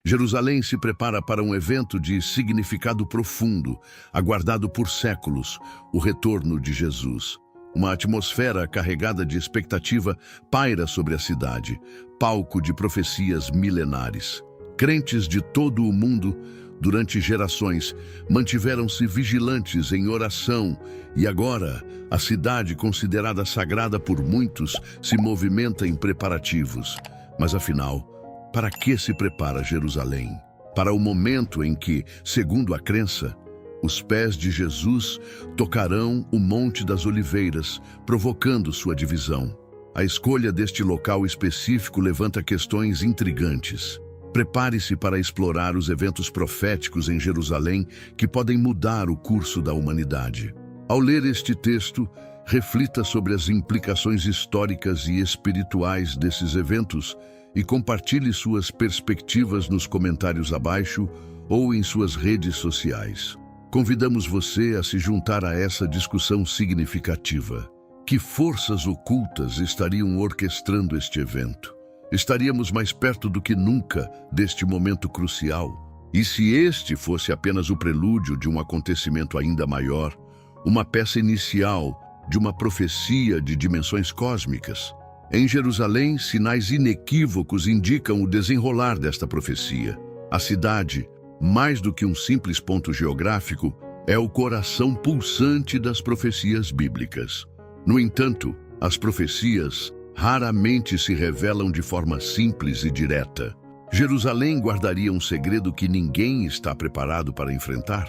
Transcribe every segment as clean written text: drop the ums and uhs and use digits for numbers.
Jerusalém se prepara para um evento de significado profundo, aguardado por séculos, o retorno de Jesus. Uma atmosfera carregada de expectativa paira sobre a cidade, palco de profecias milenares. Crentes de todo o mundo, durante gerações, mantiveram-se vigilantes em oração e agora a cidade, considerada sagrada por muitos, se movimenta em preparativos. Mas afinal, para que se prepara Jerusalém? Para o momento em que, segundo a crença, os pés de Jesus tocarão o Monte das Oliveiras, provocando sua divisão. A escolha deste local específico levanta questões intrigantes. Prepare-se para explorar os eventos proféticos em Jerusalém que podem mudar o curso da humanidade. Ao ler este texto, reflita sobre as implicações históricas e espirituais desses eventos e compartilhe suas perspectivas nos comentários abaixo ou em suas redes sociais. Convidamos você a se juntar a essa discussão significativa. Que forças ocultas estariam orquestrando este evento? Estaríamos mais perto do que nunca deste momento crucial. E se este fosse apenas o prelúdio de um acontecimento ainda maior, uma peça inicial de uma profecia de dimensões cósmicas? Em Jerusalém, sinais inequívocos indicam o desenrolar desta profecia. A cidade, mais do que um simples ponto geográfico, é o coração pulsante das profecias bíblicas. No entanto, as profecias raramente se revelam de forma simples e direta. Jerusalém guardaria um segredo que ninguém está preparado para enfrentar.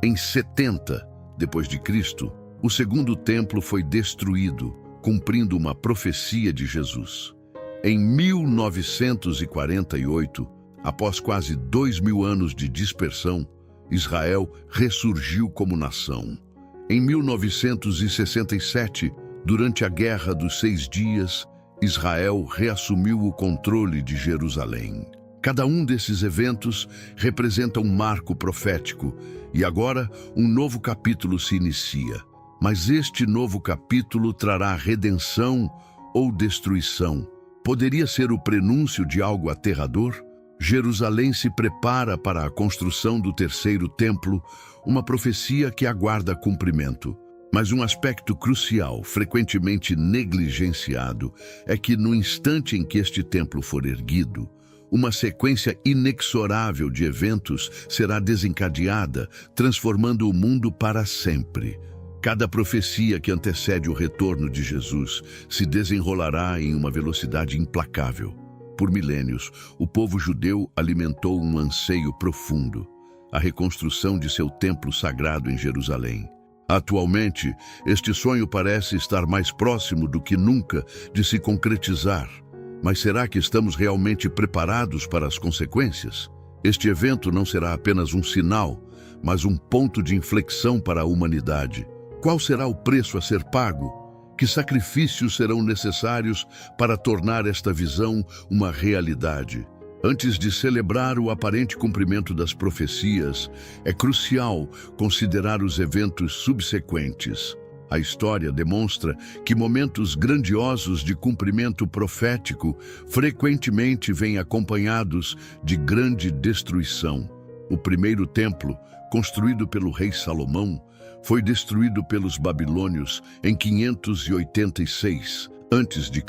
Em 70 depois de Cristo, o segundo templo foi destruído, cumprindo uma profecia de Jesus. Em 1948, após quase 2000 anos de dispersão, Israel ressurgiu como nação. Em 1967, durante a Guerra dos 6 Dias, Israel reassumiu o controle de Jerusalém. Cada um desses eventos representa um marco profético e agora um novo capítulo se inicia. Mas este novo capítulo trará redenção ou destruição. Poderia ser o prenúncio de algo aterrador? Jerusalém se prepara para a construção do terceiro templo, uma profecia que aguarda cumprimento. Mas um aspecto crucial, frequentemente negligenciado, é que no instante em que este templo for erguido, uma sequência inexorável de eventos será desencadeada, transformando o mundo para sempre. Cada profecia que antecede o retorno de Jesus se desenrolará em uma velocidade implacável. Por milênios, o povo judeu alimentou um anseio profundo, a reconstrução de seu templo sagrado em Jerusalém. Atualmente, este sonho parece estar mais próximo do que nunca de se concretizar. Mas será que estamos realmente preparados para as consequências? Este evento não será apenas um sinal, mas um ponto de inflexão para a humanidade. Qual será o preço a ser pago? Que sacrifícios serão necessários para tornar esta visão uma realidade? Antes de celebrar o aparente cumprimento das profecias, é crucial considerar os eventos subsequentes. A história demonstra que momentos grandiosos de cumprimento profético frequentemente vêm acompanhados de grande destruição. O primeiro templo, construído pelo rei Salomão, foi destruído pelos babilônios em 586 a.C.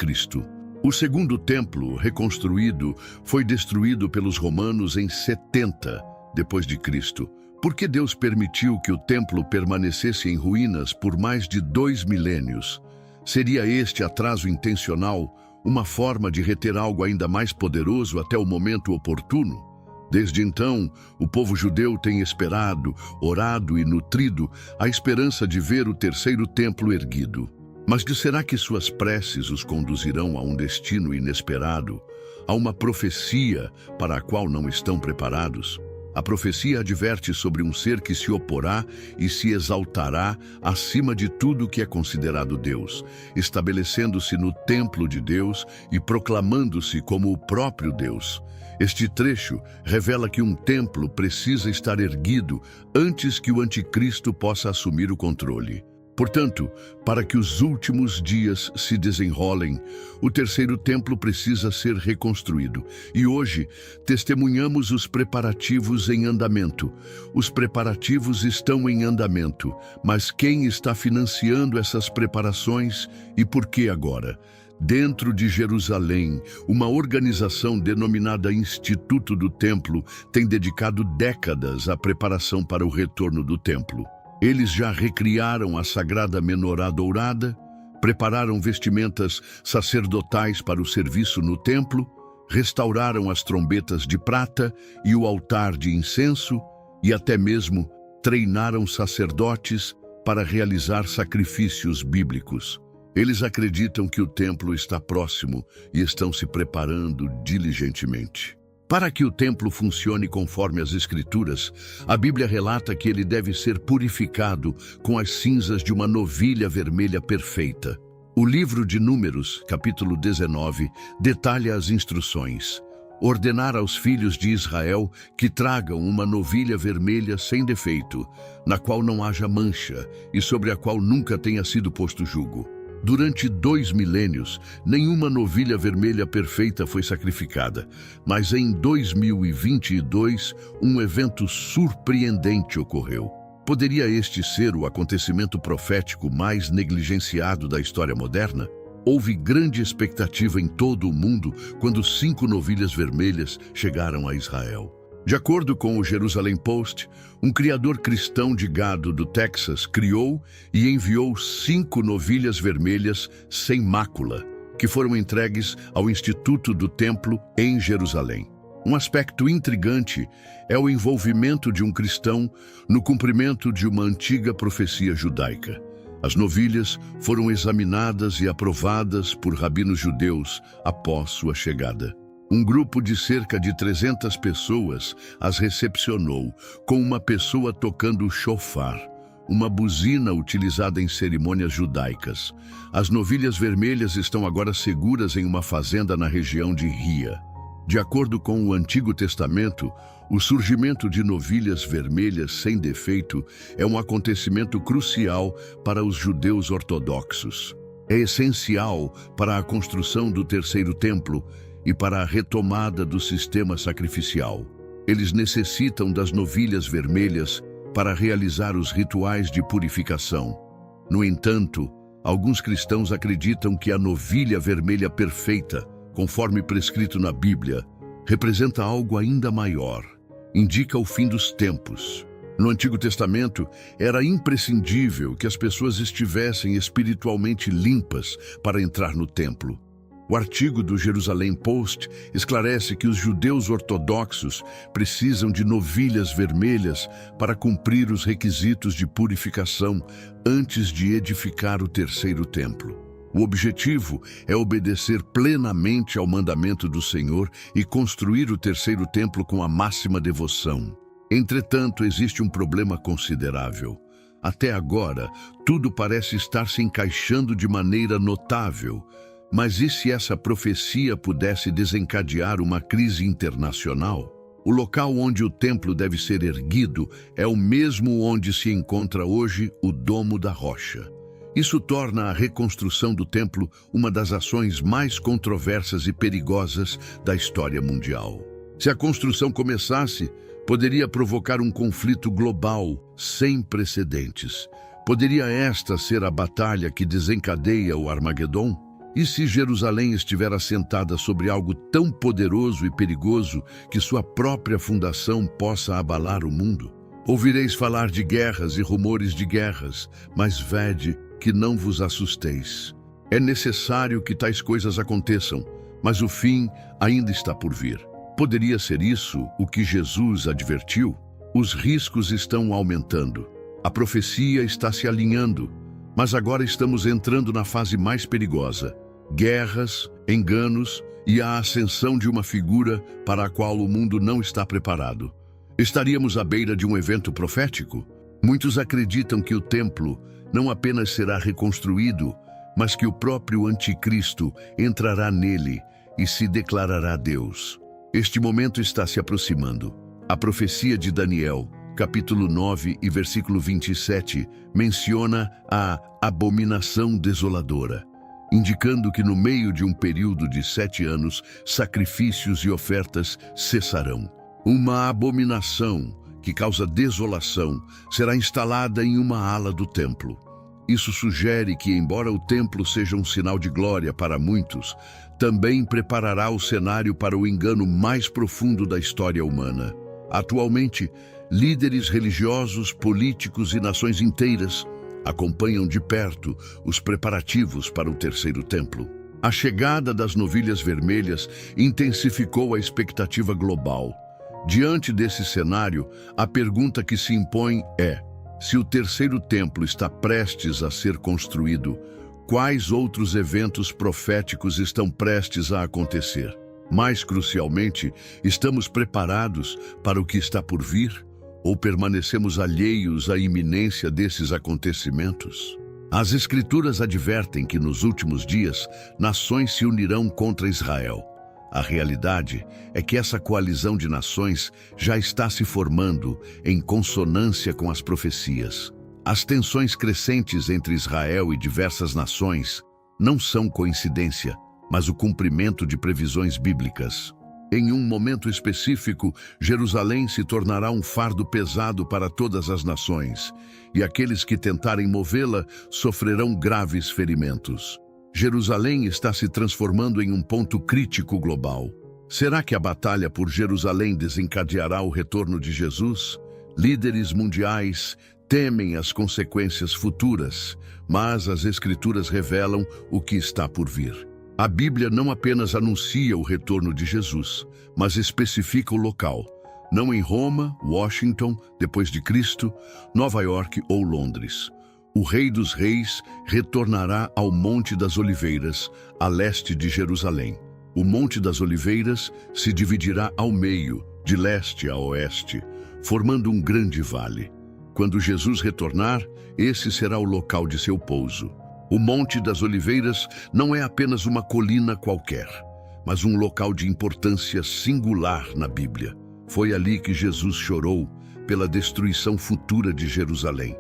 O segundo templo, reconstruído, foi destruído pelos romanos em 70 depois de Cristo. Por que Deus permitiu que o templo permanecesse em ruínas por mais de 2 milênios? Seria este atraso intencional uma forma de reter algo ainda mais poderoso até o momento oportuno? Desde então, o povo judeu tem esperado, orado e nutrido a esperança de ver o terceiro templo erguido. Mas será que suas preces os conduzirão a um destino inesperado, a uma profecia para a qual não estão preparados? A profecia adverte sobre um ser que se oporá e se exaltará acima de tudo que é considerado Deus, estabelecendo-se no templo de Deus e proclamando-se como o próprio Deus. Este trecho revela que um templo precisa estar erguido antes que o anticristo possa assumir o controle. Portanto, para que os últimos dias se desenrolem, o terceiro templo precisa ser reconstruído. E hoje, testemunhamos os preparativos em andamento. Os preparativos estão em andamento, mas quem está financiando essas preparações e por que agora? Dentro de Jerusalém, uma organização denominada Instituto do Templo tem dedicado décadas à preparação para o retorno do templo. Eles já recriaram a sagrada menorá dourada, prepararam vestimentas sacerdotais para o serviço no templo, restauraram as trombetas de prata e o altar de incenso e até mesmo treinaram sacerdotes para realizar sacrifícios bíblicos. Eles acreditam que o templo está próximo e estão se preparando diligentemente. Para que o templo funcione conforme as Escrituras, a Bíblia relata que ele deve ser purificado com as cinzas de uma novilha vermelha perfeita. O livro de Números, capítulo 19, detalha as instruções. Ordenar aos filhos de Israel que tragam uma novilha vermelha sem defeito, na qual não haja mancha e sobre a qual nunca tenha sido posto jugo. Durante 2 milênios, nenhuma novilha vermelha perfeita foi sacrificada, mas em 2022, um evento surpreendente ocorreu. Poderia este ser o acontecimento profético mais negligenciado da história moderna? Houve grande expectativa em todo o mundo quando 5 novilhas vermelhas chegaram a Israel. De acordo com o Jerusalem Post, um criador cristão de gado do Texas criou e enviou 5 novilhas vermelhas sem mácula, que foram entregues ao Instituto do Templo em Jerusalém. Um aspecto intrigante é o envolvimento de um cristão no cumprimento de uma antiga profecia judaica. As novilhas foram examinadas e aprovadas por rabinos judeus após sua chegada. Um grupo de cerca de 300 pessoas as recepcionou, com uma pessoa tocando o shofar, uma buzina utilizada em cerimônias judaicas. As novilhas vermelhas estão agora seguras em uma fazenda na região de Ria. De acordo com o Antigo Testamento, o surgimento de novilhas vermelhas sem defeito é um acontecimento crucial para os judeus ortodoxos. É essencial para a construção do terceiro templo e para a retomada do sistema sacrificial. Eles necessitam das novilhas vermelhas para realizar os rituais de purificação. No entanto, alguns cristãos acreditam que a novilha vermelha perfeita, conforme prescrito na Bíblia, representa algo ainda maior. Indica o fim dos tempos. No Antigo Testamento, era imprescindível que as pessoas estivessem espiritualmente limpas para entrar no templo. O artigo do Jerusalem Post esclarece que os judeus ortodoxos precisam de novilhas vermelhas para cumprir os requisitos de purificação antes de edificar o terceiro templo. O objetivo é obedecer plenamente ao mandamento do Senhor e construir o terceiro templo com a máxima devoção. Entretanto, existe um problema considerável. Até agora, tudo parece estar se encaixando de maneira notável. Mas e se essa profecia pudesse desencadear uma crise internacional? O local onde o templo deve ser erguido é o mesmo onde se encontra hoje o Domo da Rocha. Isso torna a reconstrução do templo uma das ações mais controversas e perigosas da história mundial. Se a construção começasse, poderia provocar um conflito global sem precedentes. Poderia esta ser a batalha que desencadeia o Armagedon? E se Jerusalém estiver assentada sobre algo tão poderoso e perigoso que sua própria fundação possa abalar o mundo? Ouvireis falar de guerras e rumores de guerras, mas vede que não vos assusteis. É necessário que tais coisas aconteçam, mas o fim ainda está por vir. Poderia ser isso o que Jesus advertiu? Os riscos estão aumentando. A profecia está se alinhando, mas agora estamos entrando na fase mais perigosa. Guerras, enganos e a ascensão de uma figura para a qual o mundo não está preparado. Estaríamos à beira de um evento profético? Muitos acreditam que o templo não apenas será reconstruído, mas que o próprio Anticristo entrará nele e se declarará Deus. Este momento está se aproximando. A profecia de Daniel, capítulo 9 e versículo 27, menciona a abominação desoladora, indicando que no meio de um período de 7 anos, sacrifícios e ofertas cessarão. Uma abominação que causa desolação será instalada em uma ala do templo. Isso sugere que, embora o templo seja um sinal de glória para muitos, também preparará o cenário para o engano mais profundo da história humana. Atualmente, líderes religiosos, políticos e nações inteiras acompanham de perto os preparativos para o terceiro templo. A chegada das novilhas vermelhas intensificou a expectativa global. Diante desse cenário, a pergunta que se impõe é: se o terceiro templo está prestes a ser construído, quais outros eventos proféticos estão prestes a acontecer? Mais crucialmente, estamos preparados para o que está por vir? Ou permanecemos alheios à iminência desses acontecimentos? As Escrituras advertem que nos últimos dias, nações se unirão contra Israel. A realidade é que essa coalizão de nações já está se formando em consonância com as profecias. As tensões crescentes entre Israel e diversas nações não são coincidência, mas o cumprimento de previsões bíblicas. Em um momento específico, Jerusalém se tornará um fardo pesado para todas as nações, e aqueles que tentarem movê-la sofrerão graves ferimentos. Jerusalém está se transformando em um ponto crítico global. Será que a batalha por Jerusalém desencadeará o retorno de Jesus? Líderes mundiais temem as consequências futuras, mas as Escrituras revelam o que está por vir. A Bíblia não apenas anuncia o retorno de Jesus, mas especifica o local, não em Roma, Washington, depois de Cristo, Nova York ou Londres. O Rei dos Reis retornará ao Monte das Oliveiras, a leste de Jerusalém. O Monte das Oliveiras se dividirá ao meio, de leste a oeste, formando um grande vale. Quando Jesus retornar, esse será o local de seu pouso. O Monte das Oliveiras não é apenas uma colina qualquer, mas um local de importância singular na Bíblia. Foi ali que Jesus chorou pela destruição futura de Jerusalém.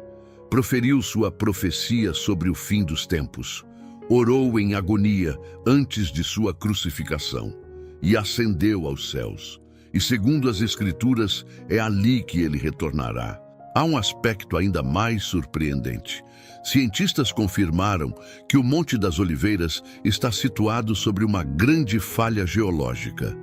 Proferiu sua profecia sobre o fim dos tempos. Orou em agonia antes de sua crucificação e ascendeu aos céus. E segundo as Escrituras, é ali que ele retornará. Há um aspecto ainda mais surpreendente. Cientistas confirmaram que o Monte das Oliveiras está situado sobre uma grande falha geológica.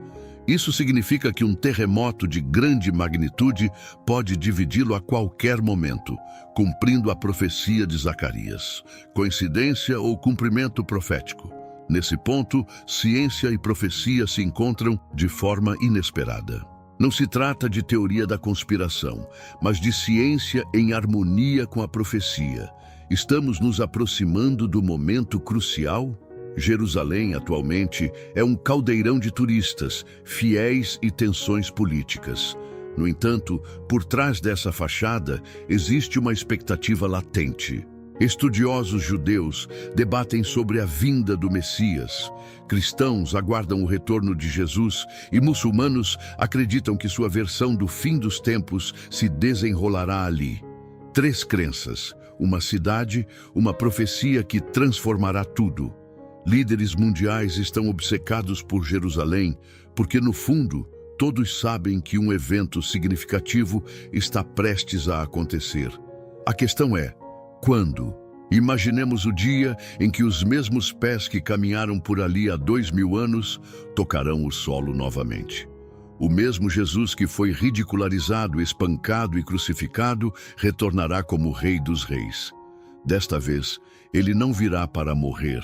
Isso significa que um terremoto de grande magnitude pode dividi-lo a qualquer momento, cumprindo a profecia de Zacarias. Coincidência ou cumprimento profético? Nesse ponto, ciência e profecia se encontram de forma inesperada. Não se trata de teoria da conspiração, mas de ciência em harmonia com a profecia. Estamos nos aproximando do momento crucial? Jerusalém, atualmente, é um caldeirão de turistas, fiéis e tensões políticas. No entanto, por trás dessa fachada, existe uma expectativa latente. Estudiosos judeus debatem sobre a vinda do Messias. Cristãos aguardam o retorno de Jesus e muçulmanos acreditam que sua versão do fim dos tempos se desenrolará ali. 3 crenças, uma cidade, uma profecia que transformará tudo. Líderes mundiais estão obcecados por Jerusalém porque, no fundo, todos sabem que um evento significativo está prestes a acontecer. A questão é: quando? Imaginemos o dia em que os mesmos pés que caminharam por ali há 2000 anos tocarão o solo novamente. O mesmo Jesus que foi ridicularizado, espancado e crucificado retornará como Rei dos Reis. Desta vez, ele não virá para morrer,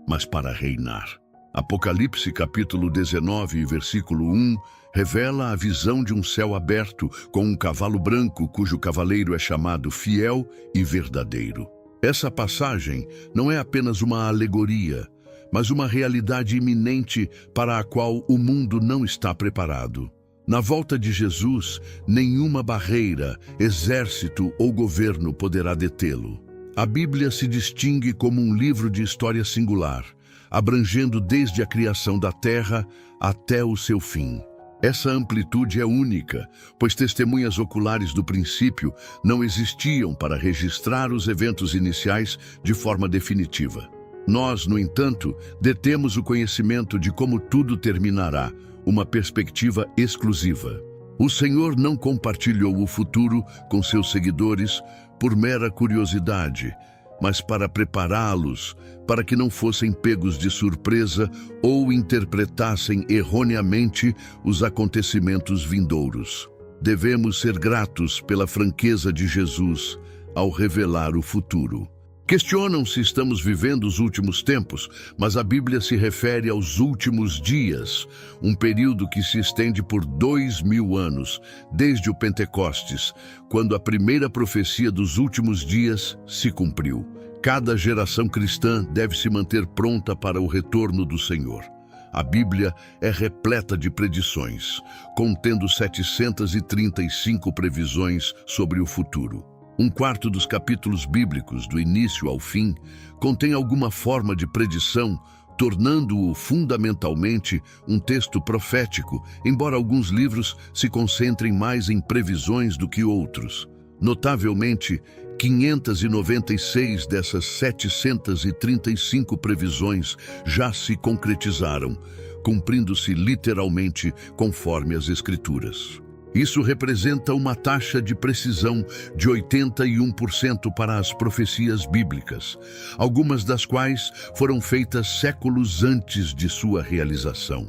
mas para reinar. Apocalipse capítulo 19, versículo 1, revela a visão de um céu aberto com um cavalo branco cujo cavaleiro é chamado Fiel e Verdadeiro. Essa passagem não é apenas uma alegoria, mas uma realidade iminente para a qual o mundo não está preparado. Na volta de Jesus, nenhuma barreira, exército ou governo poderá detê-lo. A Bíblia se distingue como um livro de história singular, abrangendo desde a criação da terra até o seu fim. Essa amplitude é única, pois testemunhas oculares do princípio não existiam para registrar os eventos iniciais de forma definitiva. Nós, no entanto, detemos o conhecimento de como tudo terminará, uma perspectiva exclusiva. O Senhor não compartilhou o futuro com seus seguidores por mera curiosidade, mas para prepará-los, para que não fossem pegos de surpresa ou interpretassem erroneamente os acontecimentos vindouros. Devemos ser gratos pela franqueza de Jesus ao revelar o futuro. Questionam se estamos vivendo os últimos tempos, mas a Bíblia se refere aos últimos dias, um período que se estende por 2000 anos, desde o Pentecostes, quando a primeira profecia dos últimos dias se cumpriu. Cada geração cristã deve se manter pronta para o retorno do Senhor. A Bíblia é repleta de predições, contendo 735 previsões sobre o futuro. Um quarto dos capítulos bíblicos, do início ao fim, contém alguma forma de predição, tornando-o fundamentalmente um texto profético, embora alguns livros se concentrem mais em previsões do que outros. Notavelmente, 596 dessas 735 previsões já se concretizaram, cumprindo-se literalmente conforme as Escrituras. Isso representa uma taxa de precisão de 81% para as profecias bíblicas, algumas das quais foram feitas séculos antes de sua realização.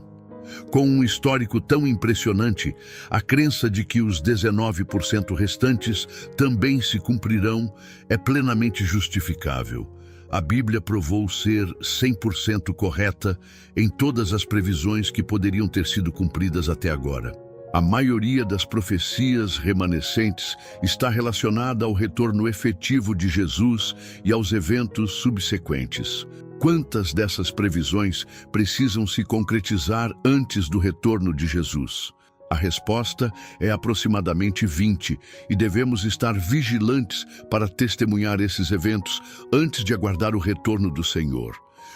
Com um histórico tão impressionante, a crença de que os 19% restantes também se cumprirão é plenamente justificável. A Bíblia provou ser 100% correta em todas as previsões que poderiam ter sido cumpridas até agora. A maioria das profecias remanescentes está relacionada ao retorno efetivo de Jesus e aos eventos subsequentes. Quantas dessas previsões precisam se concretizar antes do retorno de Jesus? A resposta é aproximadamente 20, e devemos estar vigilantes para testemunhar esses eventos antes de aguardar o retorno do Senhor.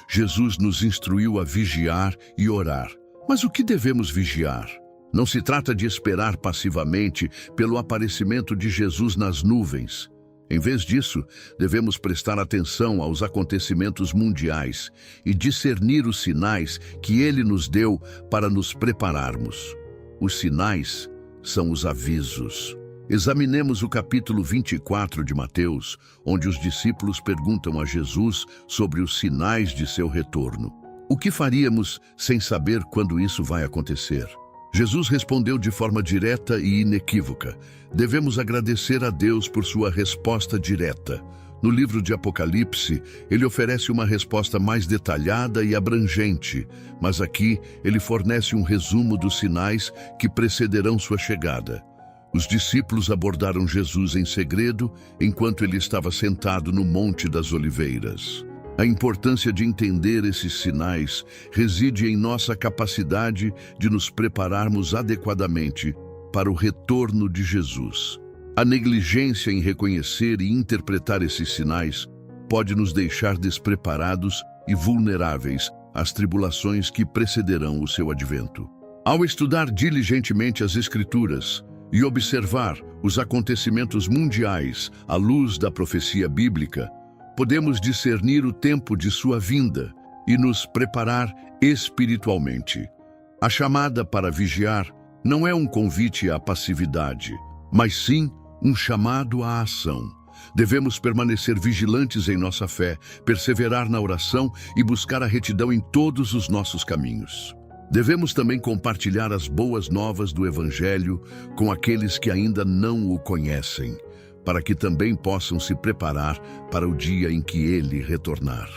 Jesus nos instruiu a vigiar e orar. Mas o que devemos vigiar? Não se trata de esperar passivamente pelo aparecimento de Jesus nas nuvens. Em vez disso, devemos prestar atenção aos acontecimentos mundiais e discernir os sinais que Ele nos deu para nos prepararmos. Os sinais são os avisos. Examinemos o capítulo 24 de Mateus, onde os discípulos perguntam a Jesus sobre os sinais de seu retorno. O que faríamos sem saber quando isso vai acontecer? Jesus respondeu de forma direta e inequívoca. Devemos agradecer a Deus por sua resposta direta. No livro de Apocalipse, ele oferece uma resposta mais detalhada e abrangente, mas aqui ele fornece um resumo dos sinais que precederão sua chegada. Os discípulos abordaram Jesus em segredo enquanto ele estava sentado no Monte das Oliveiras. A importância de entender esses sinais reside em nossa capacidade de nos prepararmos adequadamente para o retorno de Jesus. A negligência em reconhecer e interpretar esses sinais pode nos deixar despreparados e vulneráveis às tribulações que precederão o seu advento. Ao estudar diligentemente as Escrituras e observar os acontecimentos mundiais à luz da profecia bíblica, podemos discernir o tempo de sua vinda e nos preparar espiritualmente. A chamada para vigiar não é um convite à passividade, mas sim um chamado à ação. Devemos permanecer vigilantes em nossa fé, perseverar na oração e buscar a retidão em todos os nossos caminhos. Devemos também compartilhar as boas novas do Evangelho com aqueles que ainda não o conhecem, para que também possam se preparar para o dia em que ele retornar.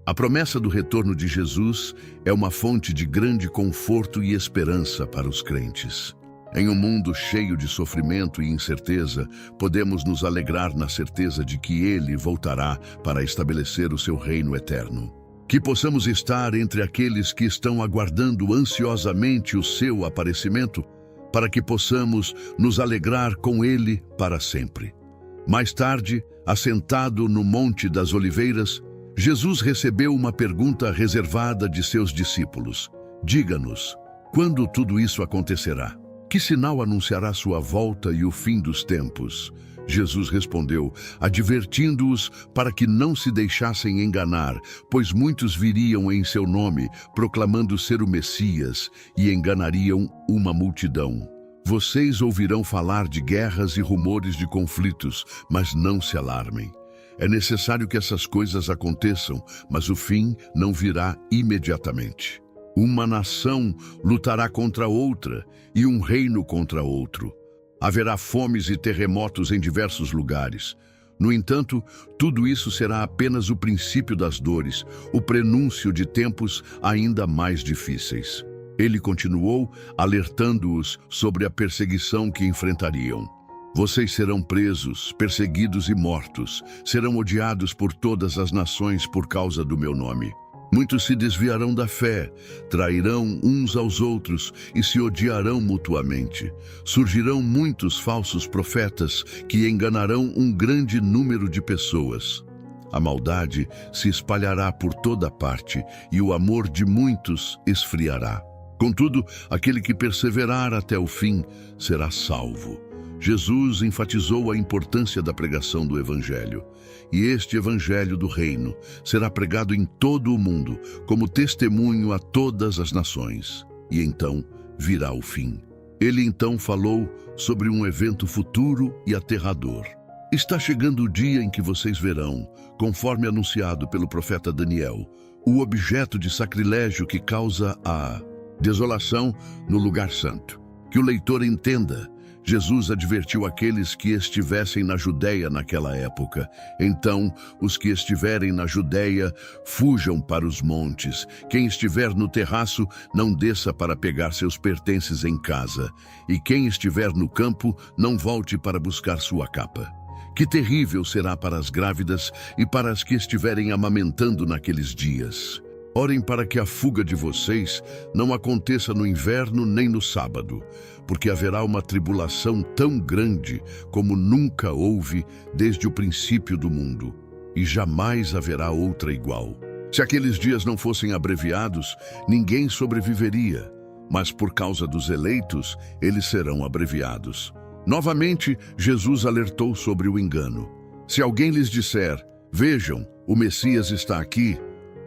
A promessa do retorno de Jesus é uma fonte de grande conforto e esperança para os crentes. Em um mundo cheio de sofrimento e incerteza, podemos nos alegrar na certeza de que ele voltará para estabelecer o seu reino eterno. Que possamos estar entre aqueles que estão aguardando ansiosamente o seu aparecimento, para que possamos nos alegrar com ele para sempre. Mais tarde, assentado no Monte das Oliveiras, Jesus recebeu uma pergunta reservada de seus discípulos. Diga-nos, Quando tudo isso acontecerá? Que sinal anunciará sua volta e o fim dos tempos? Jesus respondeu, advertindo-os para que não se deixassem enganar, pois muitos viriam em seu nome, proclamando ser o Messias, e enganariam uma multidão. Vocês ouvirão falar de guerras e rumores de conflitos, mas não se alarmem. É necessário que essas coisas aconteçam, mas o fim não virá imediatamente. Uma nação lutará contra outra e um reino contra outro. Haverá fomes e terremotos em diversos lugares. No entanto, tudo isso será apenas o princípio das dores, o prenúncio de tempos ainda mais difíceis. Ele continuou, alertando-os sobre a perseguição que enfrentariam. Vocês serão presos, perseguidos e mortos. Serão odiados por todas as nações por causa do meu nome. Muitos se desviarão da fé, trairão uns aos outros e se odiarão mutuamente. Surgirão muitos falsos profetas que enganarão um grande número de pessoas. A maldade se espalhará por toda parte e o amor de muitos esfriará. Contudo, aquele que perseverar até o fim será salvo. Jesus enfatizou a importância da pregação do Evangelho. E este Evangelho do Reino será pregado em todo o mundo, como testemunho a todas as nações. E então virá o fim. Ele então falou sobre um evento futuro e aterrador. Está chegando o dia em que vocês verão, conforme anunciado pelo profeta Daniel, o objeto de sacrilégio que causa a desolação no lugar santo. Que o leitor entenda. Jesus advertiu aqueles que estivessem na Judéia naquela época. Então, os que estiverem na Judéia, fujam para os montes. Quem estiver no terraço, não desça para pegar seus pertences em casa. E quem estiver no campo, não volte para buscar sua capa. Que terrível será para as grávidas e para as que estiverem amamentando naqueles dias. Orem para que a fuga de vocês não aconteça no inverno nem no sábado, porque haverá uma tribulação tão grande como nunca houve desde o princípio do mundo, e jamais haverá outra igual. Se aqueles dias não fossem abreviados, ninguém sobreviveria, mas por causa dos eleitos, eles serão abreviados. Novamente, Jesus alertou sobre o engano. Se alguém lhes disser, vejam, o Messias está aqui,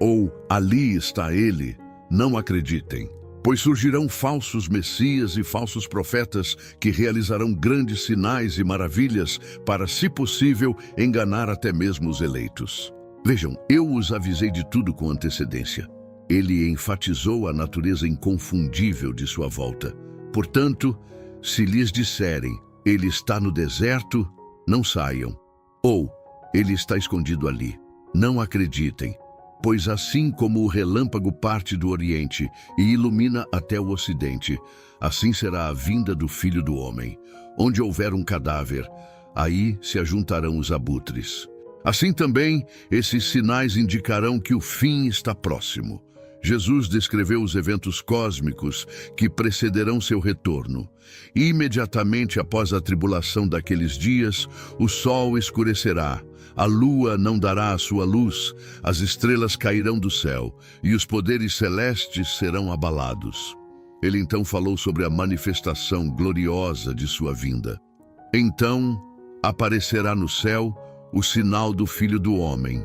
ou ali está ele, não acreditem, pois surgirão falsos messias e falsos profetas que realizarão grandes sinais e maravilhas para, se possível, enganar até mesmo os eleitos. Vejam, eu os avisei de tudo com antecedência. Ele enfatizou a natureza inconfundível de sua volta. Portanto, se lhes disserem, ele está no deserto, não saiam, ou ele está escondido ali, não acreditem. Pois assim como o relâmpago parte do Oriente e ilumina até o Ocidente, assim será a vinda do Filho do Homem. Onde houver um cadáver, aí se ajuntarão os abutres. Assim também, esses sinais indicarão que o fim está próximo. Jesus descreveu os eventos cósmicos que precederão seu retorno. Imediatamente após a tribulação daqueles dias, o sol escurecerá, a lua não dará a sua luz, as estrelas cairão do céu e os poderes celestes serão abalados. Ele então falou sobre a manifestação gloriosa de sua vinda. Então aparecerá no céu o sinal do Filho do Homem,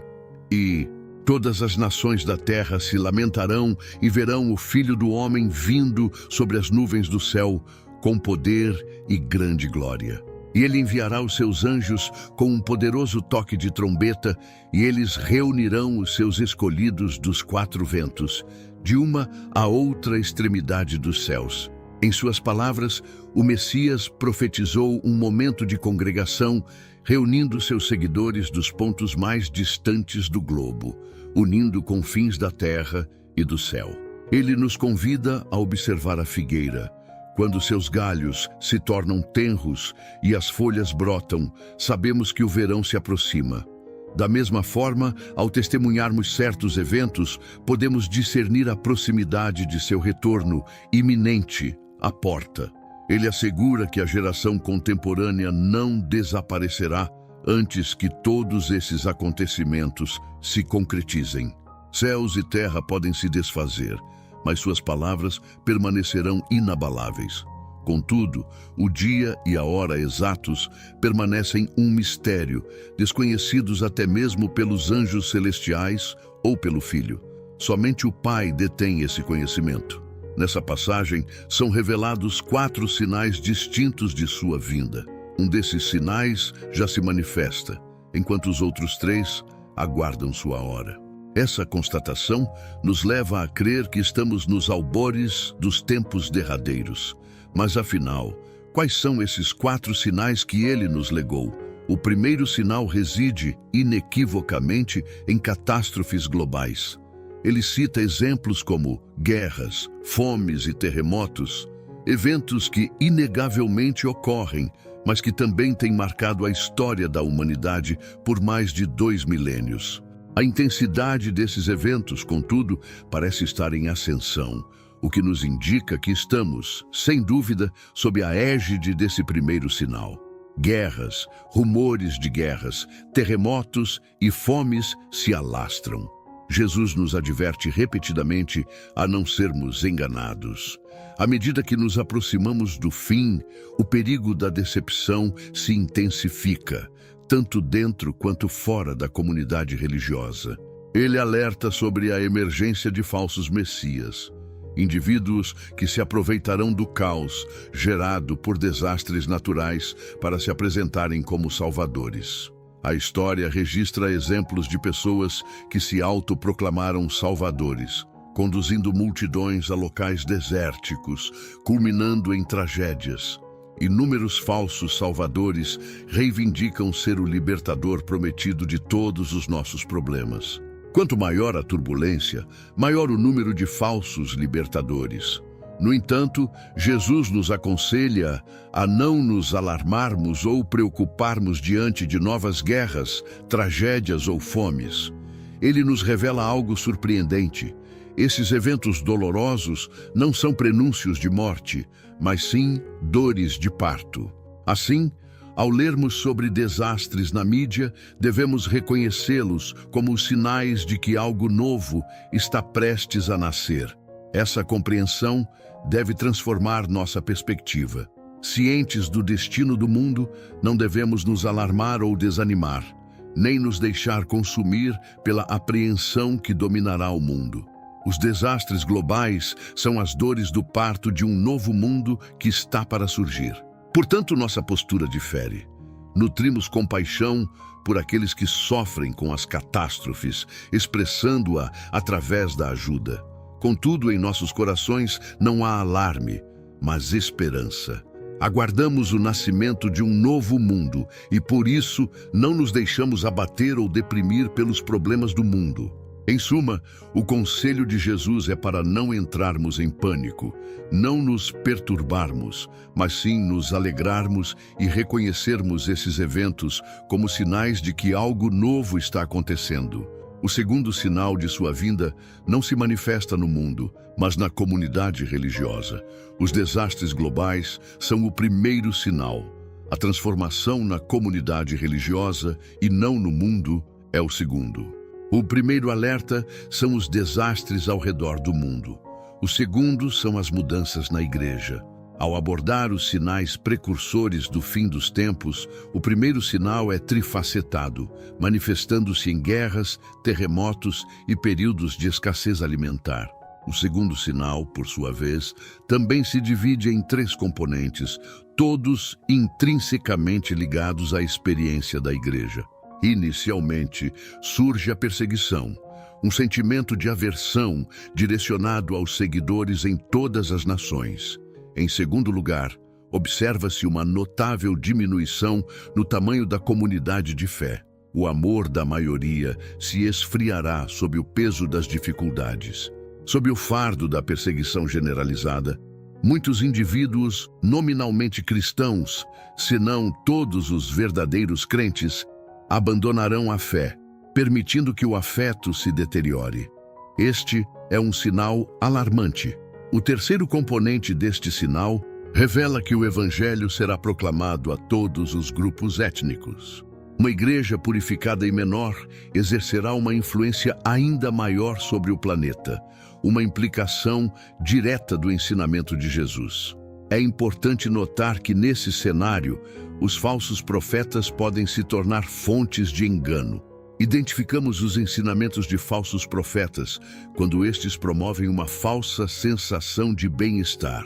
e todas as nações da terra se lamentarão e verão o Filho do Homem vindo sobre as nuvens do céu com poder e grande glória. E ele enviará os seus anjos com um poderoso toque de trombeta, e eles reunirão os seus escolhidos dos quatro ventos, de uma à outra extremidade dos céus. Em suas palavras, o Messias profetizou um momento de congregação, reunindo seus seguidores dos pontos mais distantes do globo, unindo confins da terra e do céu. Ele nos convida a observar a figueira. Quando seus galhos se tornam tenros e as folhas brotam, sabemos que o verão se aproxima. Da mesma forma, ao testemunharmos certos eventos, podemos discernir a proximidade de seu retorno iminente à porta. Ele assegura que a geração contemporânea não desaparecerá antes que todos esses acontecimentos se concretizem. Céus e terra podem se desfazer, mas suas palavras permanecerão inabaláveis. Contudo, o dia e a hora exatos permanecem um mistério, desconhecidos até mesmo pelos anjos celestiais ou pelo Filho. Somente o Pai detém esse conhecimento. Nessa passagem, são revelados 4 sinais distintos de sua vinda. Um desses sinais já se manifesta, enquanto os outros 3 aguardam sua hora. Essa constatação nos leva a crer que estamos nos albores dos tempos derradeiros. Mas afinal, quais são esses 4 sinais que ele nos legou? O primeiro sinal reside, inequivocamente, em catástrofes globais. Ele cita exemplos como guerras, fomes e terremotos, eventos que inegavelmente ocorrem, mas que também têm marcado a história da humanidade por mais de 2 milênios. A intensidade desses eventos, contudo, parece estar em ascensão, o que nos indica que estamos, sem dúvida, sob a égide desse primeiro sinal. Guerras, rumores de guerras, terremotos e fomes se alastram. Jesus nos adverte repetidamente a não sermos enganados. À medida que nos aproximamos do fim, o perigo da decepção se intensifica, tanto dentro quanto fora da comunidade religiosa. Ele alerta sobre a emergência de falsos messias, indivíduos que se aproveitarão do caos gerado por desastres naturais para se apresentarem como salvadores. A história registra exemplos de pessoas que se autoproclamaram salvadores, conduzindo multidões a locais desérticos, culminando em tragédias. Inúmeros falsos salvadores reivindicam ser o libertador prometido de todos os nossos problemas. Quanto maior a turbulência, maior o número de falsos libertadores. No entanto, Jesus nos aconselha a não nos alarmarmos ou preocuparmos diante de novas guerras, tragédias ou fomes. Ele nos revela algo surpreendente. Esses eventos dolorosos não são prenúncios de morte, mas sim dores de parto. Assim, ao lermos sobre desastres na mídia, devemos reconhecê-los como sinais de que algo novo está prestes a nascer. Essa compreensão deve transformar nossa perspectiva. Cientes do destino do mundo, não devemos nos alarmar ou desanimar, nem nos deixar consumir pela apreensão que dominará o mundo. Os desastres globais são as dores do parto de um novo mundo que está para surgir. Portanto, nossa postura difere. Nutrimos compaixão por aqueles que sofrem com as catástrofes, expressando-a através da ajuda. Contudo, em nossos corações não há alarme, mas esperança. Aguardamos o nascimento de um novo mundo e, por isso, não nos deixamos abater ou deprimir pelos problemas do mundo. Em suma, o conselho de Jesus é para não entrarmos em pânico, não nos perturbarmos, mas sim nos alegrarmos e reconhecermos esses eventos como sinais de que algo novo está acontecendo. O segundo sinal de sua vinda não se manifesta no mundo, mas na comunidade religiosa. Os desastres globais são o primeiro sinal. A transformação na comunidade religiosa e não no mundo é o segundo. O primeiro alerta são os desastres ao redor do mundo. O segundo são as mudanças na igreja. Ao abordar os sinais precursores do fim dos tempos, o primeiro sinal é trifacetado, manifestando-se em guerras, terremotos e períodos de escassez alimentar. O segundo sinal, por sua vez, também se divide em 3 componentes, todos intrinsecamente ligados à experiência da igreja. Inicialmente, surge a perseguição, um sentimento de aversão direcionado aos seguidores em todas as nações. Em segundo lugar, observa-se uma notável diminuição no tamanho da comunidade de fé. O amor da maioria se esfriará sob o peso das dificuldades. Sob o fardo da perseguição generalizada, muitos indivíduos nominalmente cristãos, se não todos os verdadeiros crentes, abandonarão a fé, permitindo que o afeto se deteriore. Este é um sinal alarmante. O terceiro componente deste sinal revela que o Evangelho será proclamado a todos os grupos étnicos. Uma igreja purificada e menor exercerá uma influência ainda maior sobre o planeta. uma implicação direta do ensinamento de Jesus. É importante notar que nesse cenário, os falsos profetas podem se tornar fontes de engano. Identificamos os ensinamentos de falsos profetas quando estes promovem uma falsa sensação de bem-estar.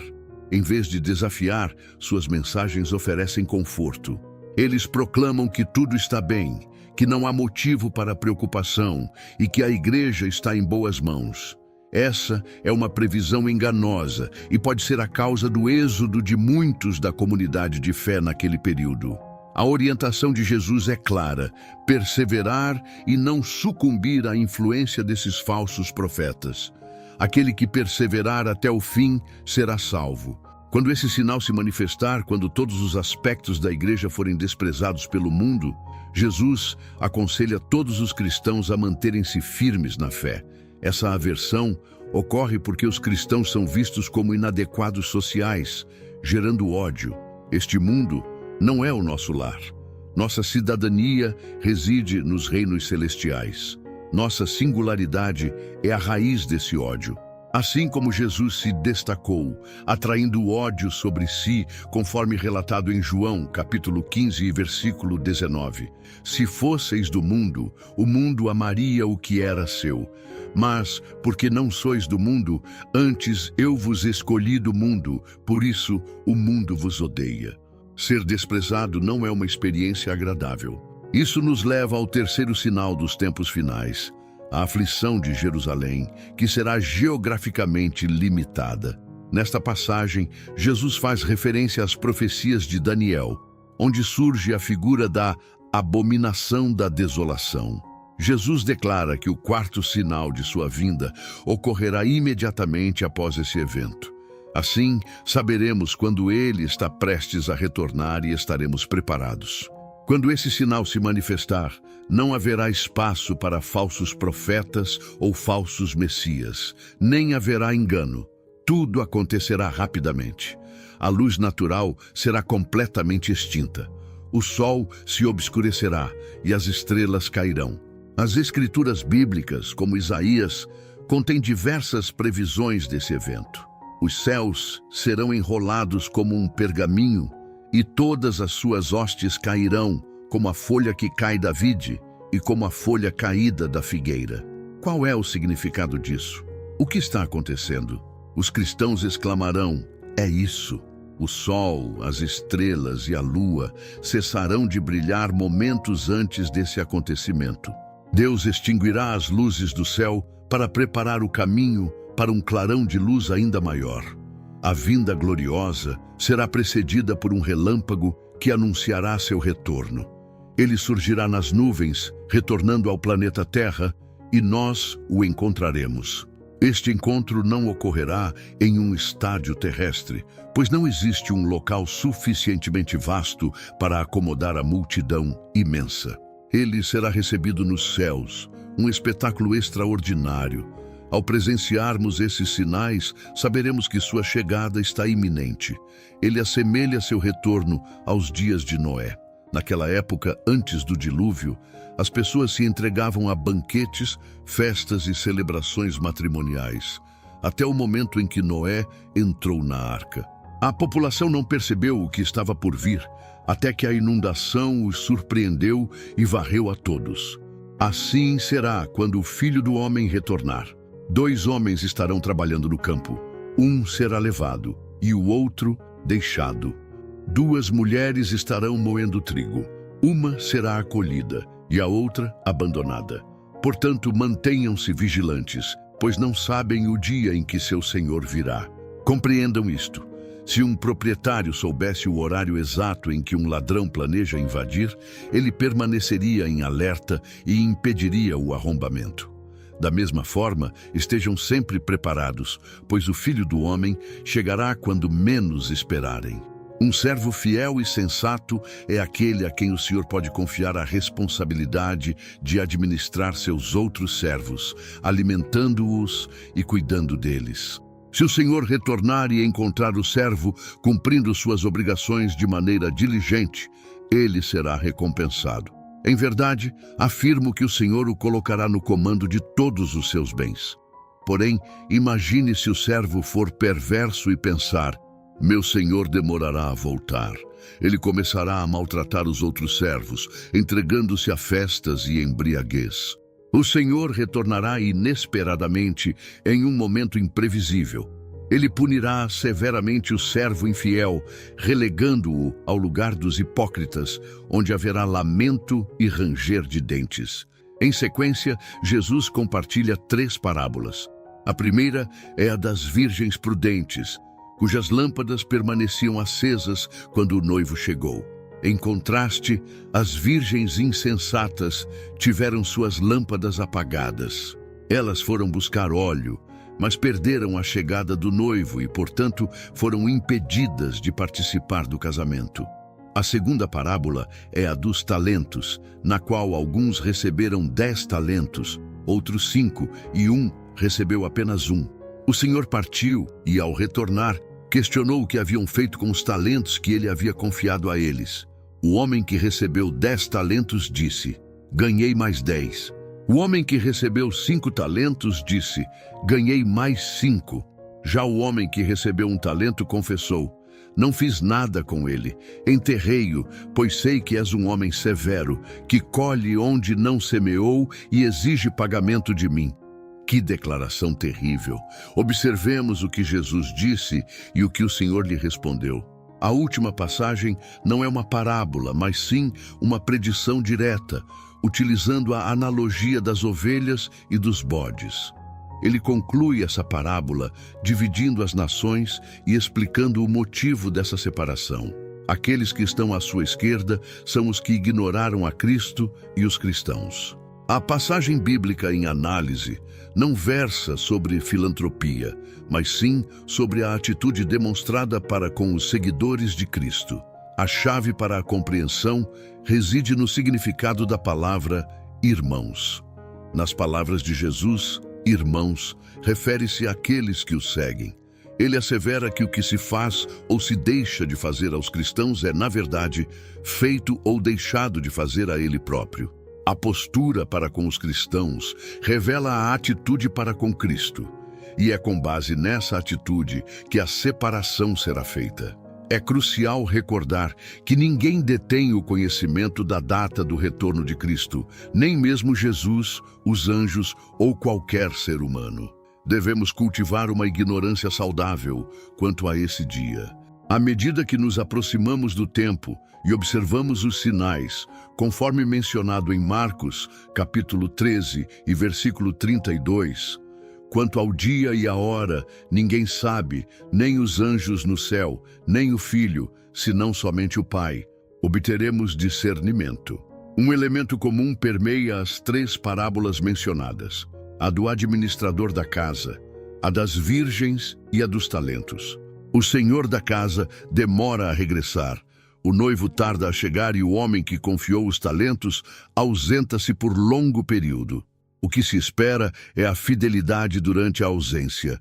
Em vez de desafiar, suas mensagens oferecem conforto. Eles proclamam que tudo está bem, que não há motivo para preocupação e que a igreja está em boas mãos. Essa é uma previsão enganosa e pode ser a causa do êxodo de muitos da comunidade de fé naquele período. A orientação de Jesus é clara: perseverar e não sucumbir à influência desses falsos profetas. Aquele que perseverar até o fim será salvo. Quando esse sinal se manifestar, quando todos os aspectos da igreja forem desprezados pelo mundo, Jesus aconselha todos os cristãos a manterem-se firmes na fé. Essa aversão ocorre porque os cristãos são vistos como inadequados sociais, gerando ódio. Este mundo não é o nosso lar. Nossa cidadania reside nos reinos celestiais. Nossa singularidade é a raiz desse ódio. Assim como Jesus se destacou, atraindo ódio sobre si, conforme relatado em João, capítulo 15, versículo 19. Se fosseis do mundo, o mundo amaria o que era seu. Mas, porque não sois do mundo, antes eu vos escolhi do mundo, por isso o mundo vos odeia. Ser desprezado não é uma experiência agradável. Isso nos leva ao terceiro sinal dos tempos finais, a aflição de Jerusalém, que será geograficamente limitada. Nesta passagem, Jesus faz referência às profecias de Daniel, onde surge a figura da abominação da desolação. Jesus declara que o quarto sinal de sua vinda ocorrerá imediatamente após esse evento. Assim, saberemos quando ele está prestes a retornar e estaremos preparados. Quando esse sinal se manifestar, não haverá espaço para falsos profetas ou falsos messias, nem haverá engano. Tudo acontecerá rapidamente. A luz natural será completamente extinta. O sol se obscurecerá e as estrelas cairão. As escrituras bíblicas, como Isaías, contêm diversas previsões desse evento. Os céus serão enrolados como um pergaminho, e todas as suas hostes cairão, como a folha que cai da vide e como a folha caída da figueira. Qual é o significado disso? O que está acontecendo? Os cristãos exclamarão: é isso! O sol, as estrelas e a lua cessarão de brilhar momentos antes desse acontecimento. Deus extinguirá as luzes do céu para preparar o caminho para um clarão de luz ainda maior. A vinda gloriosa será precedida por um relâmpago que anunciará seu retorno. Ele surgirá nas nuvens, retornando ao planeta Terra, e nós o encontraremos. Este encontro não ocorrerá em um estádio terrestre, pois não existe um local suficientemente vasto para acomodar a multidão imensa. Ele será recebido nos céus, um espetáculo extraordinário. Ao presenciarmos esses sinais, saberemos que sua chegada está iminente. Ele assemelha seu retorno aos dias de Noé. Naquela época, antes do dilúvio, as pessoas se entregavam a banquetes, festas e celebrações matrimoniais, até o momento em que Noé entrou na arca. A população não percebeu o que estava por vir, até que a inundação os surpreendeu e varreu a todos. Assim será quando o Filho do Homem retornar. 2 homens estarão trabalhando no campo. Um será levado e o outro deixado. 2 mulheres estarão moendo trigo. Uma será acolhida e a outra abandonada. Portanto, mantenham-se vigilantes, pois não sabem o dia em que seu senhor virá. Compreendam isto. Se um proprietário soubesse o horário exato em que um ladrão planeja invadir, ele permaneceria em alerta e impediria o arrombamento. Da mesma forma, estejam sempre preparados, pois o Filho do Homem chegará quando menos esperarem. Um servo fiel e sensato é aquele a quem o Senhor pode confiar a responsabilidade de administrar seus outros servos, alimentando-os e cuidando deles. Se o Senhor retornar e encontrar o servo cumprindo suas obrigações de maneira diligente, ele será recompensado. Em verdade, afirmo que o Senhor o colocará no comando de todos os seus bens. Porém, imagine se o servo for perverso e pensar: meu senhor demorará a voltar. Ele começará a maltratar os outros servos, entregando-se a festas e embriaguez. O senhor retornará inesperadamente em um momento imprevisível. Ele punirá severamente o servo infiel, relegando-o ao lugar dos hipócritas, onde haverá lamento e ranger de dentes. Em sequência, Jesus compartilha 3 parábolas. A primeira é a das virgens prudentes, cujas lâmpadas permaneciam acesas quando o noivo chegou. Em contraste, as virgens insensatas tiveram suas lâmpadas apagadas. Elas foram buscar óleo, mas perderam a chegada do noivo e, portanto, foram impedidas de participar do casamento. A segunda parábola é a dos talentos, na qual alguns receberam 10 talentos, outros 5 e um recebeu apenas 1. O Senhor partiu e, ao retornar, questionou o que haviam feito com os talentos que ele havia confiado a eles. O homem que recebeu 10 talentos disse: ganhei mais 10. O homem que recebeu 5 talentos disse: ganhei mais 5. Já o homem que recebeu 1 talento confessou: não fiz nada com ele, enterrei-o, pois sei que és um homem severo, que colhe onde não semeou e exige pagamento de mim. Que declaração terrível! Observemos o que Jesus disse e o que o Senhor lhe respondeu. A última passagem não é uma parábola, mas sim uma predição direta, utilizando a analogia das ovelhas e dos bodes. Ele conclui essa parábola dividindo as nações e explicando o motivo dessa separação. Aqueles que estão à sua esquerda são os que ignoraram a Cristo e os cristãos. A passagem bíblica em análise não versa sobre filantropia, mas sim sobre a atitude demonstrada para com os seguidores de Cristo. A chave para a compreensão reside no significado da palavra irmãos. Nas palavras de Jesus, irmãos refere-se àqueles que o seguem. Ele assevera que o que se faz ou se deixa de fazer aos cristãos é, na verdade, feito ou deixado de fazer a ele próprio. A postura para com os cristãos revela a atitude para com Cristo, e é com base nessa atitude que a separação será feita. É crucial recordar que ninguém detém o conhecimento da data do retorno de Cristo, nem mesmo Jesus, os anjos ou qualquer ser humano. Devemos cultivar uma ignorância saudável quanto a esse dia. À medida que nos aproximamos do tempo e observamos os sinais, conforme mencionado em Marcos, capítulo 13 e versículo 32, quanto ao dia e a hora, ninguém sabe, nem os anjos no céu, nem o Filho, senão somente o Pai. Obteremos discernimento. Um elemento comum permeia as 3 parábolas mencionadas: a do administrador da casa, a das virgens e a dos talentos. O senhor da casa demora a regressar, o noivo tarda a chegar e o homem que confiou os talentos ausenta-se por longo período. O que se espera é a fidelidade durante a ausência.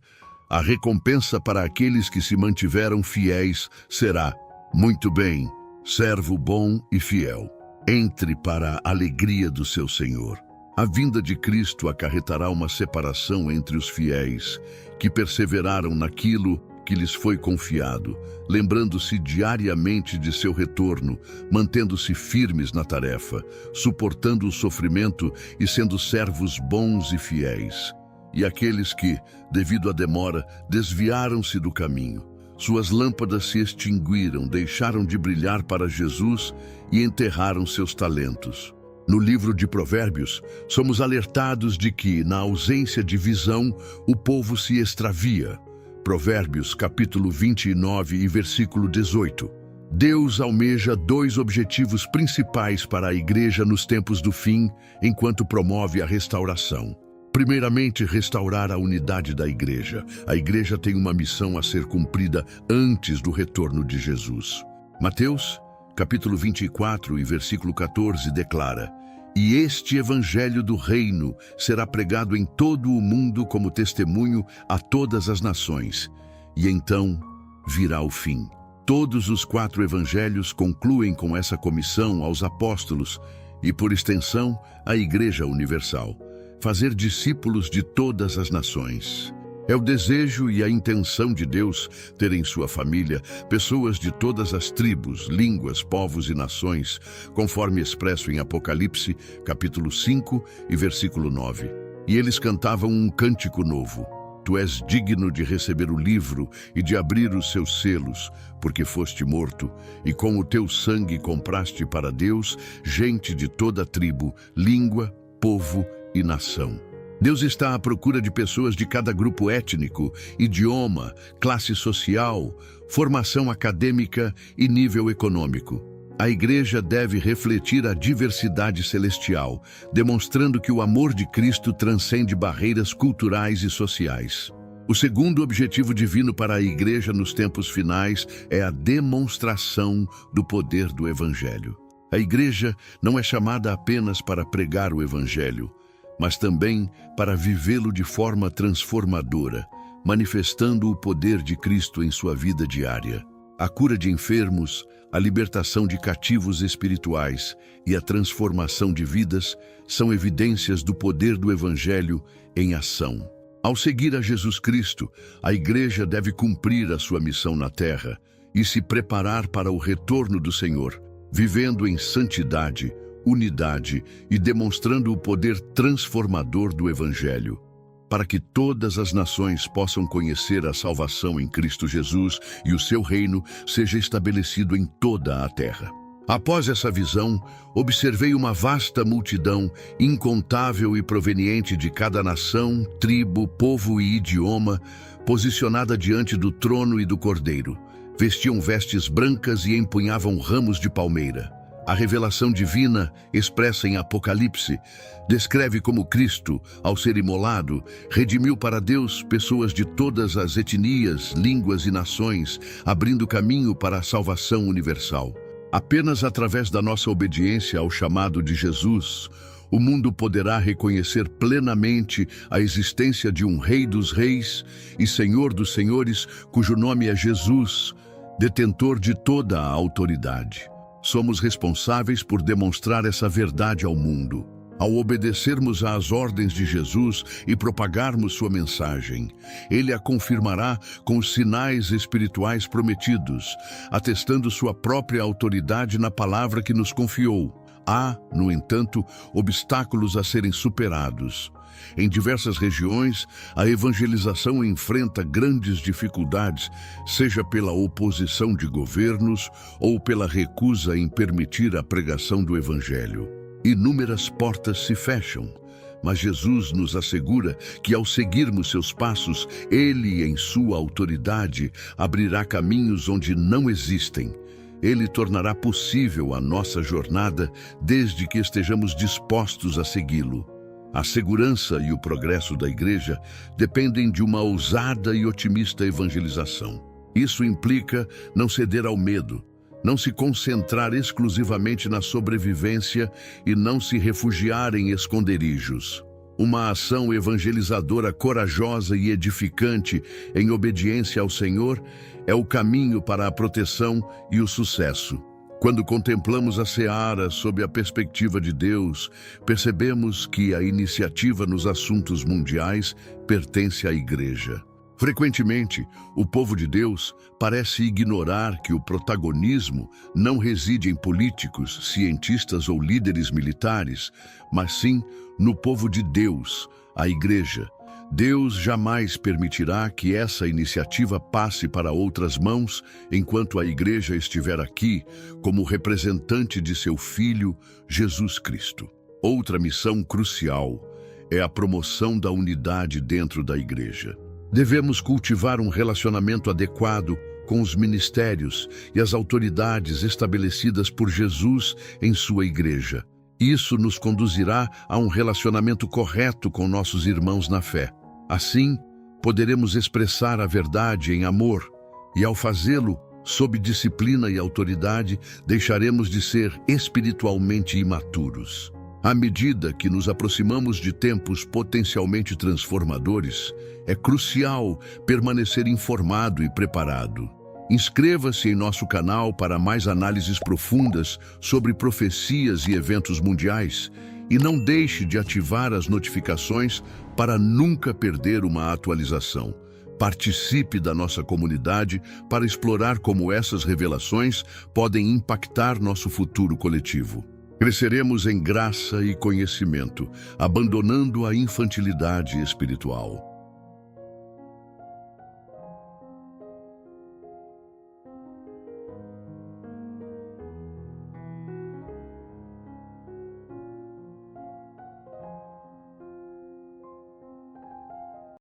A recompensa para aqueles que se mantiveram fiéis será: muito bem, servo bom e fiel. Entre para a alegria do seu Senhor. A vinda de Cristo acarretará uma separação entre os fiéis, que perseveraram naquilo que lhes foi confiado, lembrando-se diariamente de seu retorno, mantendo-se firmes na tarefa, suportando o sofrimento e sendo servos bons e fiéis. E aqueles que, devido à demora, desviaram-se do caminho. Suas lâmpadas se extinguiram, deixaram de brilhar para Jesus e enterraram seus talentos. No livro de Provérbios, somos alertados de que, na ausência de visão, o povo se extravia. Provérbios, capítulo 29 e versículo 18. Deus almeja 2 objetivos principais para a igreja nos tempos do fim, enquanto promove a restauração. Primeiramente, restaurar a unidade da igreja. A igreja tem uma missão a ser cumprida antes do retorno de Jesus. Mateus, capítulo 24 e versículo 14 declara: e este evangelho do reino será pregado em todo o mundo como testemunho a todas as nações, e então virá o fim. Todos os 4 evangelhos concluem com essa comissão aos apóstolos e, por extensão, à Igreja Universal. fazer discípulos de todas as nações. É o desejo e a intenção de Deus ter em sua família pessoas de todas as tribos, línguas, povos e nações, conforme expresso em Apocalipse, capítulo 5 e versículo 9. E eles cantavam um cântico novo. Tu és digno de receber o livro e de abrir os seus selos, porque foste morto, e com o teu sangue compraste para Deus gente de toda tribo, língua, povo e nação. Deus está à procura de pessoas de cada grupo étnico, idioma, classe social, formação acadêmica e nível econômico. A igreja deve refletir a diversidade celestial, demonstrando que o amor de Cristo transcende barreiras culturais e sociais. O segundo objetivo divino para a igreja nos tempos finais é a demonstração do poder do Evangelho. A igreja não é chamada apenas para pregar o Evangelho, mas também para vivê-lo de forma transformadora, manifestando o poder de Cristo em sua vida diária. A cura de enfermos, a libertação de cativos espirituais e a transformação de vidas são evidências do poder do Evangelho em ação. Ao seguir a Jesus Cristo, a igreja deve cumprir a sua missão na terra e se preparar para o retorno do Senhor, vivendo em santidade, unidade e demonstrando o poder transformador do Evangelho, para que todas as nações possam conhecer a salvação em Cristo Jesus e o seu reino seja estabelecido em toda a terra. Após essa visão, observei uma vasta multidão, incontável e proveniente de cada nação, tribo, povo e idioma, posicionada diante do trono e do Cordeiro. Vestiam vestes brancas e empunhavam ramos de palmeira. A revelação divina, expressa em Apocalipse, descreve como Cristo, ao ser imolado, redimiu para Deus pessoas de todas as etnias, línguas e nações, abrindo caminho para a salvação universal. Apenas através da nossa obediência ao chamado de Jesus, o mundo poderá reconhecer plenamente a existência de um Rei dos Reis e Senhor dos Senhores, cujo nome é Jesus, detentor de toda a autoridade. Somos responsáveis por demonstrar essa verdade ao mundo. Ao obedecermos às ordens de Jesus e propagarmos sua mensagem, Ele a confirmará com os sinais espirituais prometidos, atestando sua própria autoridade na palavra que nos confiou. Há, no entanto, obstáculos a serem superados. Em diversas regiões, a evangelização enfrenta grandes dificuldades, seja pela oposição de governos ou pela recusa em permitir a pregação do Evangelho. Inúmeras portas se fecham, mas Jesus nos assegura que ao seguirmos seus passos, Ele, em sua autoridade, abrirá caminhos onde não existem. Ele tornará possível a nossa jornada desde que estejamos dispostos a segui-lo. A segurança e o progresso da igreja dependem de uma ousada e otimista evangelização. Isso implica não ceder ao medo, não se concentrar exclusivamente na sobrevivência e não se refugiar em esconderijos. Uma ação evangelizadora corajosa e edificante em obediência ao Senhor é o caminho para a proteção e o sucesso. Quando contemplamos a seara sob a perspectiva de Deus, percebemos que a iniciativa nos assuntos mundiais pertence à igreja. Frequentemente, o povo de Deus parece ignorar que o protagonismo não reside em políticos, cientistas ou líderes militares, mas sim no povo de Deus, a igreja. Deus jamais permitirá que essa iniciativa passe para outras mãos enquanto a igreja estiver aqui como representante de seu Filho, Jesus Cristo. Outra missão crucial é a promoção da unidade dentro da igreja. Devemos cultivar um relacionamento adequado com os ministérios e as autoridades estabelecidas por Jesus em sua igreja. Isso nos conduzirá a um relacionamento correto com nossos irmãos na fé. Assim, poderemos expressar a verdade em amor e, ao fazê-lo, sob disciplina e autoridade, deixaremos de ser espiritualmente imaturos. À medida que nos aproximamos de tempos potencialmente transformadores, é crucial permanecer informado e preparado. Inscreva-se em nosso canal para mais análises profundas sobre profecias e eventos mundiais E não deixe de ativar as notificações para nunca perder uma atualização. Participe da nossa comunidade para explorar como essas revelações podem impactar nosso futuro coletivo. Cresceremos em graça e conhecimento, abandonando a infantilidade espiritual.